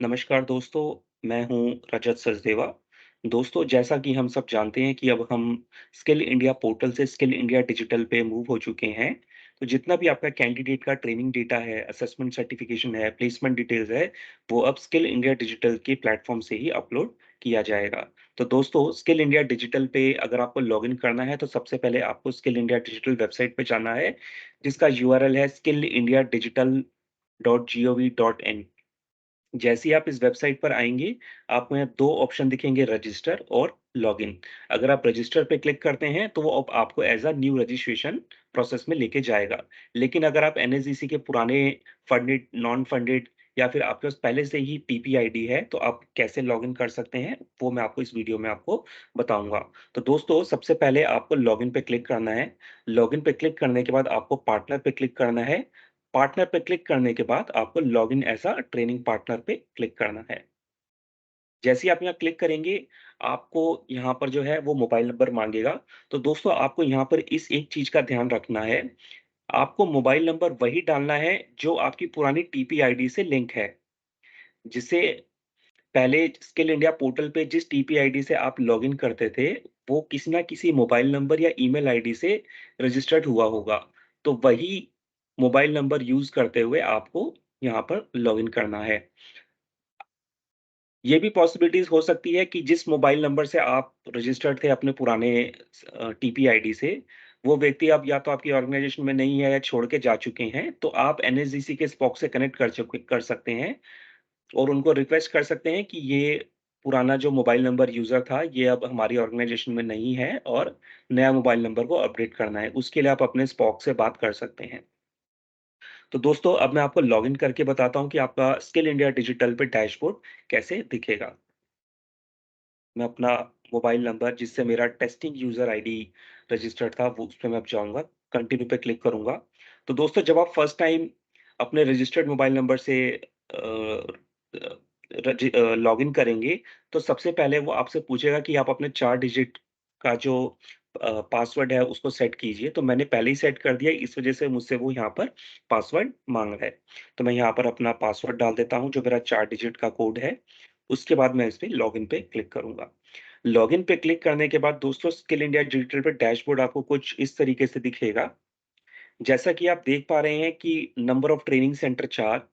नमस्कार दोस्तों, मैं हूँ रजत सचदेवा। दोस्तों, जैसा कि हम सब जानते हैं कि अब हम स्किल इंडिया पोर्टल से स्किल इंडिया डिजिटल पे मूव हो चुके हैं। तो जितना भी आपका कैंडिडेट का ट्रेनिंग डेटा है, असेसमेंट सर्टिफिकेशन है, प्लेसमेंट डिटेल्स है, वो अब स्किल इंडिया डिजिटल के प्लेटफॉर्म से ही अपलोड किया जाएगा। तो दोस्तों, स्किल इंडिया डिजिटल पे अगर आपको लॉगिन करना है, तो सबसे पहले आपको स्किल इंडिया डिजिटल वेबसाइट पे जाना है, जिसका यूआरएल है skillindiadigital.gov.in। जैसे ही आप इस वेबसाइट पर आएँगे, आपको यहाँ 2 ऑप्शन दिखेंगे रजिस्टर और लॉगिन। अगर आप रजिस्टर पे क्लिक करते हैं, तो वो अब आपको as a new registration process में लेके जाएगा। लेकिन अगर आप एनएसडीसी के पुराने फंडेड, नॉन फंडेड या फिर आपके पास पहले से ही टीपी आईडी है, तो आप कैसे लॉगिन कर सकते हैं, वो मैं आपको इस वीडियो में आपको बताऊँगा। तो दोस्तों, सबसे पहले आपको लॉगिन पे क्लिक करना है। लॉगिन पे क्लिक करने के बाद आपको पार्टनर पे क्लिक करना है। पार्टनर पे क्लिक करने के बाद आपको login as a training partner पे क्लिक करना है। जैसे ही आप यहाँ क्लिक करेंगे, आपको यहाँ पर जो है वो मोबाइल नंबर माँगेगा। तो दोस्तों, आपको यहाँ पर इस एक चीज़ का ध्यान रखना है, आपको मोबाइल नंबर वही डालना है जो आपकी पुरानी टीपी आईडी से लिंक है। जिसे पहले स्किल इंडिया पोर्टल पे जिस टीपी आईडी से आप लॉगिन करते थे, वो किसी न किसी मोबाइल नंबर या ईमेल आईडी से रजिस्टर्ड हुआ होगा। तो वही मोबाइल नंबर यूज़ करते हुए आपको यहाँ पर लॉगिन करना है। ये भी पॉसिबिलिटीज़ हो सकती है कि जिस मोबाइल नंबर से आप रजिस्टर्ड थे अपने पुराने टीपी आईडी से, वो व्यक्ति अब या तो आपकी ऑर्गनाइज़ेशन में नहीं है या छोड़ के जा चुके हैं, तो आप एनएसडीसी के स्पॉक से कनेक्ट कर सकते हैं और उनको रिक्वेस्ट कर सकते हैं कि ये पुराना जो मोबाइल नंबर यूज़र था, ये अब हमारी ऑर्गनाइज़ेशन में नहीं है और नया मोबाइल नंबर को अपडेट करना है। उसके लिए आप अपने स्पॉक से बात कर सकते हैं। तो दोस्तों, अब मैं आपको लॉगिन करके बताता हूँ कि आपका स्किल इंडिया डिजिटल पे डैशबोर्ड कैसे दिखेगा। मैं अपना मोबाइल नंबर जिससे मेरा टेस्टिंग यूज़र आईडी रजिस्टर्ड था, वो उसपे मैं अब जाऊँगा, कंटिन्यू पे क्लिक करूँगा। तो दोस्तों, जब आप फर्स्ट टाइम अपने रजिस्टर्ड मोबाइल नंबर से लॉगिन करेंगे, तो सबसे पहले वो आपसे पूछेगा कि आप अपने 4 डिजिट का जो पासवर्ड है, उसको सेट कीजिए। तो मैंने पहले ही सेट कर दिया, इस वज़ह से मुझसे वो यहाँ पर पासवर्ड माँग रहा है। तो मैं यहाँ पर अपना पासवर्ड डाल देता हूँ, जो मेरा 4 डिजिट का कोड है। उसके बाद मैं इस पे लॉगिन पे क्लिक करूँगा। लॉगिन पे क्लिक करने के बाद दोस्तों, स्किल इंडिया डिजिटल पे डैशबोर्ड आपको कुछ इस तरीके से दिखेगा। जैसा कि आप देख पा रहे हैं कि number of training centre 4,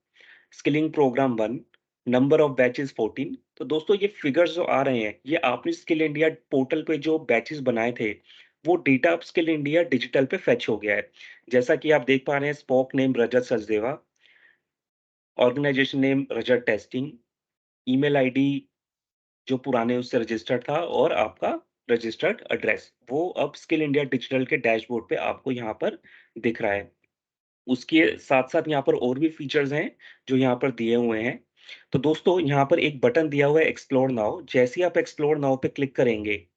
skilling programme 1, number of batches 14। तो दोस्तों, ये फिगर्स जो आ रहे हैं, ये आपने स्किल इंडिया पोर्टल पे जो बैचेज़ बनाए थे, वो डेटा अब स्किल इंडिया डिजिटल पे फेच हो गया है। जैसा कि आप देख पा रहे हैं, स्पोक नेम रजत सचदेवा, ऑर्गनाइजेशन नेम रजत टेस्टिंग, ईमेल आईडी जो पुराने उससे रजिस्टर्ड था और आपका रजिस्टर्ड एड्रेस, वो अब स्किल इंडिया डिजिटल के डैशबोर्ड पे आपको यहाँ पर दिख रहा है। उसके साथ-साथ यहाँ पर और भी फीचर्स हैं, जो यहाँ पर दिए हुए हैं। तो दोस्तों, यहाँ पर एक बटन दिया हुआ है एक्सप्लोर नाउ, जैसे ही आप एक्सप्लोर नाउ पे क्लिक करेंगे,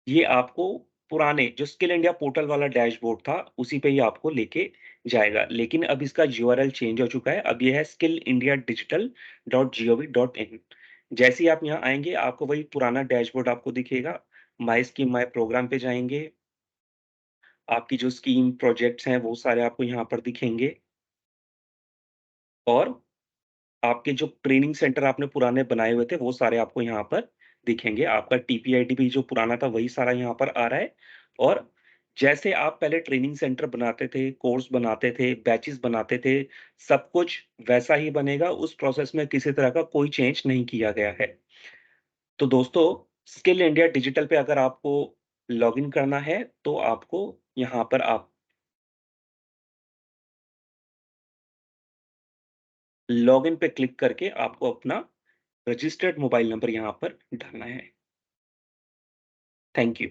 ये आपको पुराने जो स्किल इंडिया पोर्टल वाला डैशबोर्ड था, उसी पे ही आपको लेके जाएगा। लेकिन अब इसका यूआरएल चेंज हो चुका है, अब ये है skillindiadigital.gov.in। जैसे ही आप यहाँ आएँगे, आपको वही पुराना डैशबोर्ड आपको दिखेगा। माय स्कीम माय प्रोग्राम पे जाएँगे, आपकी जो स्कीम प्रोजेक्ट्स हैं, वो सारे आपको यहाँ पर दिखेंगे और आपके जो ट्रेनिंग सेंटर आपने पुराने बनाए हुए थे, वो सारे आपको यहाँ पर दिखेंगे। आपका टीपीआईडी भी जो पुराना था, वही सारा यहाँ पर आ रहा है और जैसे आप पहले ट्रेनिंग सेंटर बनाते थे, कोर्स बनाते थे, बैचेज़ बनाते थे, सब कुछ वैसा ही बनेगा। उस प्रोसेस में किसी तरह का कोई चेंज नहीं किया गया है। तो दोस्तों, स्किल इंडिया डिजिटल पे अगर आपको लॉगिन करना है, तो आपको यहाँ पर आप लॉगिन पे क्लिक करके आपको अपना रजिस्टर्ड मोबाइल नंबर यहाँ पर डालना है। Thank you.